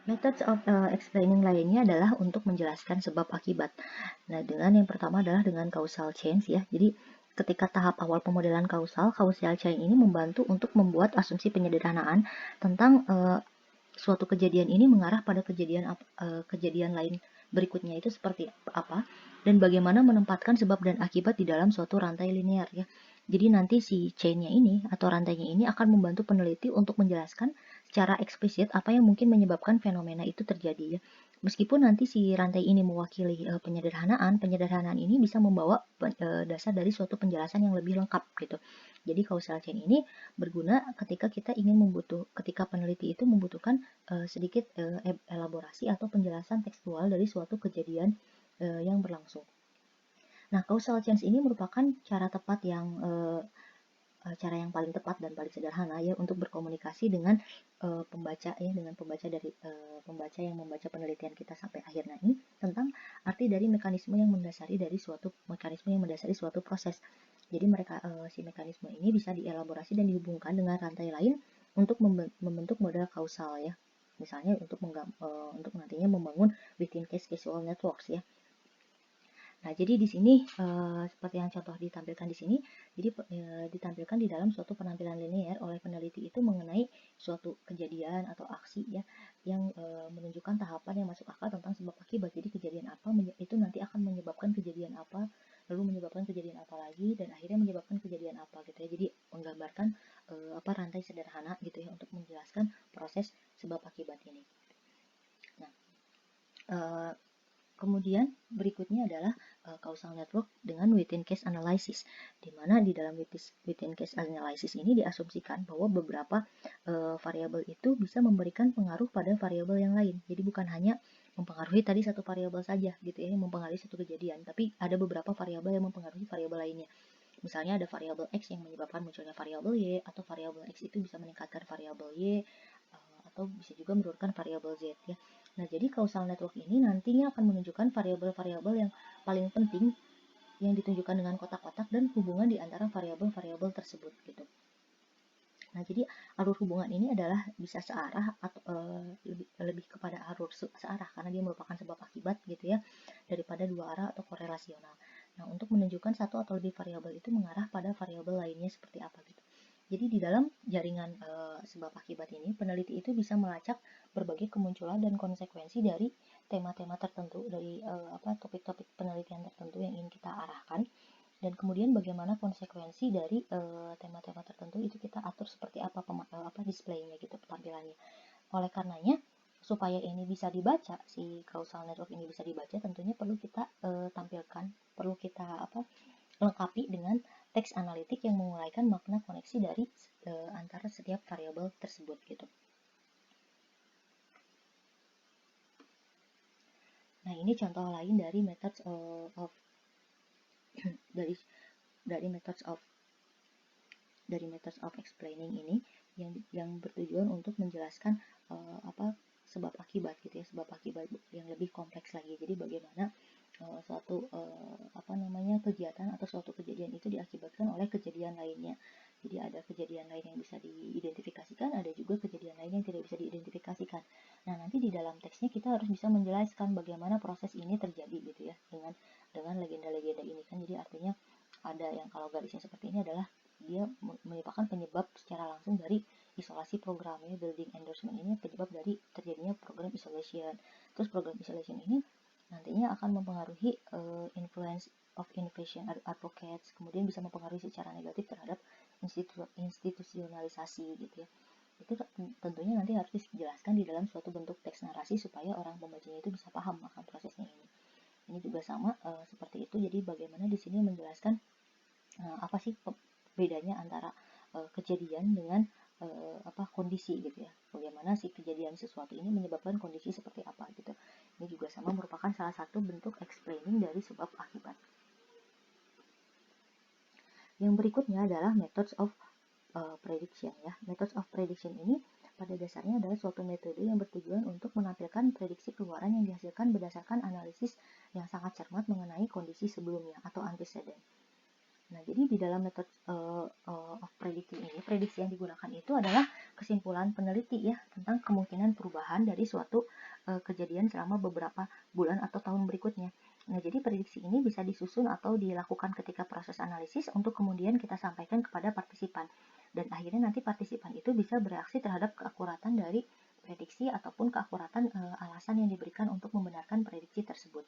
Methods of explaining lainnya adalah untuk menjelaskan sebab akibat. Nah, dengan yang pertama adalah dengan causal chains ya. Jadi ketika tahap awal pemodelan causal chain ini membantu untuk membuat asumsi penyederhanaan tentang suatu kejadian ini mengarah pada kejadian lain berikutnya itu seperti apa dan bagaimana menempatkan sebab dan akibat di dalam suatu rantai linear ya. Jadi nanti si chain-nya ini atau rantainya ini akan membantu peneliti untuk menjelaskan secara eksplisit apa yang mungkin menyebabkan fenomena itu terjadi ya. Meskipun nanti si rantai ini mewakili penyederhanaan ini bisa membawa dasar dari suatu penjelasan yang lebih lengkap gitu. Jadi causal chain ini berguna ketika peneliti itu membutuhkan sedikit elaborasi atau penjelasan tekstual dari suatu kejadian yang berlangsung. Nah, causal chains ini merupakan cara yang paling tepat dan paling sederhana ya untuk berkomunikasi dengan pembaca ya, dengan pembaca yang membaca penelitian kita sampai akhir. Nah, ini tentang arti dari mekanisme yang mendasari suatu proses. Jadi si mekanisme ini bisa dielaborasi dan dihubungkan dengan rantai lain untuk membentuk model kausal ya. Misalnya untuk nantinya membangun within case causal networks ya. Nah, jadi di sini seperti yang contoh ditampilkan di sini, jadi ditampilkan di dalam suatu penampilan linear oleh peneliti itu mengenai suatu kejadian atau aksi ya yang menunjukkan tahapan yang masuk akal tentang sebab akibat. Jadi kejadian apa itu nanti akan menyebabkan kejadian apa, lalu menyebabkan kejadian apa lagi dan akhirnya menyebabkan kejadian apa gitu ya. Jadi menggambarkan rantai sederhana gitu ya untuk menjelaskan proses sebab akibat ini. Nah, kemudian berikutnya adalah causal network dengan within case analysis, di mana di dalam within case analysis ini diasumsikan bahwa beberapa variabel itu bisa memberikan pengaruh pada variabel yang lain. Jadi bukan hanya mempengaruhi tadi satu variabel saja gitu ya, yang mempengaruhi satu kejadian, tapi ada beberapa variabel yang mempengaruhi variabel lainnya. Misalnya ada variabel X yang menyebabkan munculnya variabel Y, atau variabel X itu bisa meningkatkan variabel Y, atau bisa juga menurunkan variabel Z ya. Nah, jadi causal network ini nantinya akan menunjukkan variabel-variabel yang paling penting yang ditunjukkan dengan kotak-kotak dan hubungan di antara variabel-variabel tersebut gitu. Nah, jadi alur hubungan ini adalah bisa searah atau lebih kepada alur searah karena dia merupakan sebab akibat gitu ya, daripada dua arah atau korelasional. Nah, untuk menunjukkan satu atau lebih variabel itu mengarah pada variabel lainnya seperti apa gitu. Jadi di dalam jaringan sebab akibat ini, peneliti itu bisa melacak berbagai kemunculan dan konsekuensi dari tema-tema tertentu, dari topik-topik penelitian tertentu yang ingin kita arahkan. Dan kemudian bagaimana konsekuensi dari tema-tema tertentu itu kita atur seperti apa displaynya gitu, tampilannya. Oleh karenanya, supaya ini bisa dibaca, si causal network ini bisa dibaca, tentunya perlu kita lengkapi dengan teks analitik yang menguraikan makna koneksi dari antara setiap variabel tersebut gitu. Nah, ini contoh lain dari methods of dari methods of explaining ini yang bertujuan untuk menjelaskan sebab akibat gitu ya, sebab akibat yang lebih kompleks lagi. Jadi bagaimana suatu kegiatan atau suatu kejadian itu diakibatkan oleh kejadian lainnya. Jadi ada kejadian lain yang bisa diidentifikasikan, ada juga kejadian lain yang tidak bisa diidentifikasikan. Nah, nanti di dalam teksnya kita harus bisa menjelaskan bagaimana proses ini terjadi gitu ya, dengan legenda-legenda ini kan. Jadi artinya ada yang kalau garisnya seperti ini adalah dia merupakan penyebab secara langsung dari isolasi programnya. Building endorsement ini penyebab dari terjadinya program isolation. Terus program isolation ini nantinya akan mempengaruhi influence of innovation advocates, kemudian bisa mempengaruhi secara negatif terhadap institusionalisasi gitu ya. Itu tentunya nanti harus dijelaskan di dalam suatu bentuk teks narasi supaya orang pembacanya itu bisa paham akan prosesnya ini. Ini juga sama seperti itu. Jadi bagaimana di sini menjelaskan apa sih bedanya antara kejadian dengan kondisi gitu ya. Bagaimana sih kejadian sesuatu ini menyebabkan kondisi seperti apa gitu. Ini juga sama merupakan salah satu bentuk explaining dari sebab akibat. Yang berikutnya adalah methods of prediction ya. Methods of prediction ini pada dasarnya adalah suatu metode yang bertujuan untuk menampilkan prediksi keluaran yang dihasilkan berdasarkan analisis yang sangat cermat mengenai kondisi sebelumnya atau antecedent. Nah, jadi di dalam metode of predicting ini, prediksi yang digunakan itu adalah kesimpulan peneliti ya tentang kemungkinan perubahan dari suatu kejadian selama beberapa bulan atau tahun berikutnya. Nah, jadi prediksi ini bisa disusun atau dilakukan ketika proses analisis untuk kemudian kita sampaikan kepada partisipan. Dan akhirnya nanti partisipan itu bisa bereaksi terhadap keakuratan dari prediksi ataupun keakuratan alasan yang diberikan untuk membenarkan prediksi tersebut.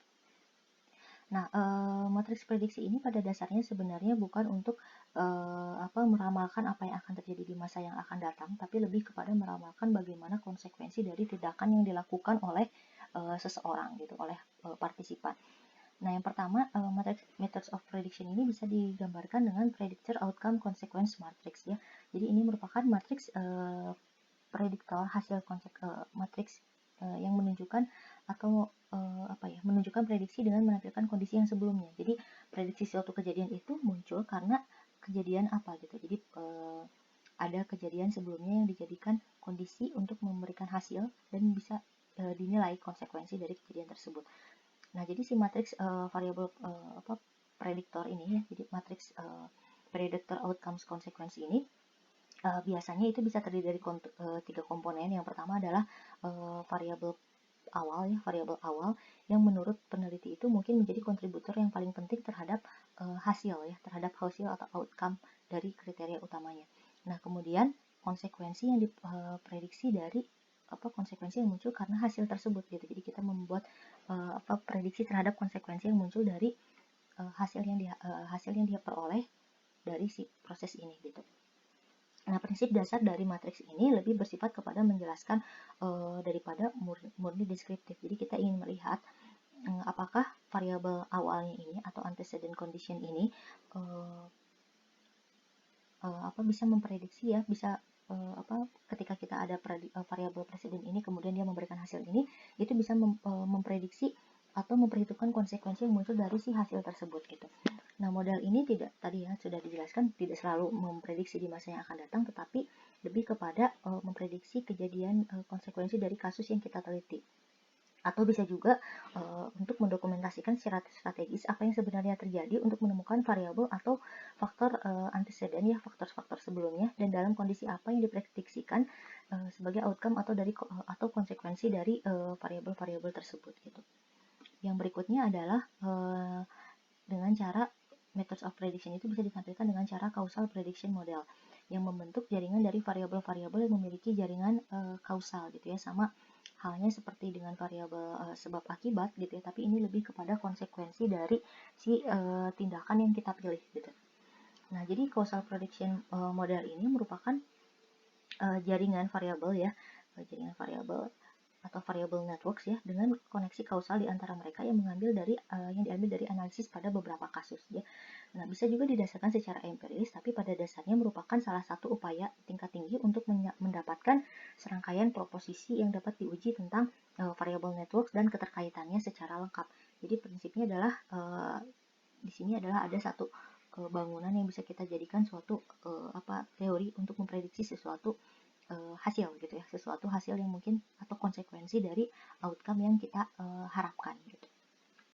Nah, matriks prediksi ini pada dasarnya sebenarnya bukan untuk meramalkan apa yang akan terjadi di masa yang akan datang, tapi lebih kepada meramalkan bagaimana konsekuensi dari tindakan yang dilakukan oleh seseorang gitu, oleh partisipan. Nah, yang pertama, methods of prediction ini bisa digambarkan dengan predictor outcome consequence matrix ya. Jadi ini merupakan matriks prediktor hasil matriks yang menunjukkan atau menunjukkan prediksi dengan menampilkan kondisi yang sebelumnya. Jadi prediksi suatu kejadian itu muncul karena kejadian apa gitu. Jadi ada kejadian sebelumnya yang dijadikan kondisi untuk memberikan hasil dan bisa dinilai konsekuensi dari kejadian tersebut. Nah, jadi si matriks variabel prediktor ini ya, jadi matriks predictor outcomes consequence ini biasanya itu bisa terdiri dari 3 komponen. Yang pertama adalah variabel awal yang menurut peneliti itu mungkin menjadi kontributor yang paling penting terhadap hasil atau outcome dari kriteria utamanya. Nah, kemudian konsekuensi yang diprediksi dari konsekuensi yang muncul karena hasil tersebut gitu. Jadi kita membuat prediksi terhadap konsekuensi yang muncul dari hasil yang dia peroleh dari si proses ini gitu. Nah, prinsip dasar dari matriks ini lebih bersifat kepada menjelaskan daripada murni deskriptif. Jadi kita ingin melihat apakah variabel awalnya ini atau antecedent condition ini bisa memprediksi ya, bisa ketika kita ada variabel presiden ini kemudian dia memberikan hasil ini, itu bisa memprediksi atau memperhitungkan konsekuensi yang muncul dari si hasil tersebut gitu. Nah, model ini tadi ya sudah dijelaskan tidak selalu memprediksi di masa yang akan datang, tetapi lebih kepada memprediksi kejadian konsekuensi dari kasus yang kita teliti. Atau bisa juga untuk mendokumentasikan secara strategis apa yang sebenarnya terjadi untuk menemukan variabel atau faktor antecedent ya, faktor-faktor sebelumnya, dan dalam kondisi apa yang diprediksikan sebagai outcome atau konsekuensi dari variabel-variabel tersebut gitu. Yang berikutnya adalah dengan cara methods of prediction itu bisa ditampilkan dengan cara causal prediction model yang membentuk jaringan dari variabel-variabel yang memiliki jaringan kausal gitu ya, sama halnya seperti dengan variabel sebab akibat gitu ya, tapi ini lebih kepada konsekuensi dari si tindakan yang kita pilih gitu. Nah, jadi causal prediction model ini merupakan jaringan variabel ya, jaringan variabel atau variable networks ya, dengan koneksi kausal di antara mereka yang diambil dari analisis pada beberapa kasus ya. Nah, bisa juga didasarkan secara empiris, tapi pada dasarnya merupakan salah satu upaya tingkat tinggi untuk mendapatkan serangkaian proposisi yang dapat diuji tentang variable networks dan keterkaitannya secara lengkap. Jadi prinsipnya adalah di sini adalah ada satu bangunan yang bisa kita jadikan suatu teori untuk memprediksi sesuatu hasil gitu ya, sesuatu hasil yang mungkin atau konsekuensi dari outcome yang kita harapkan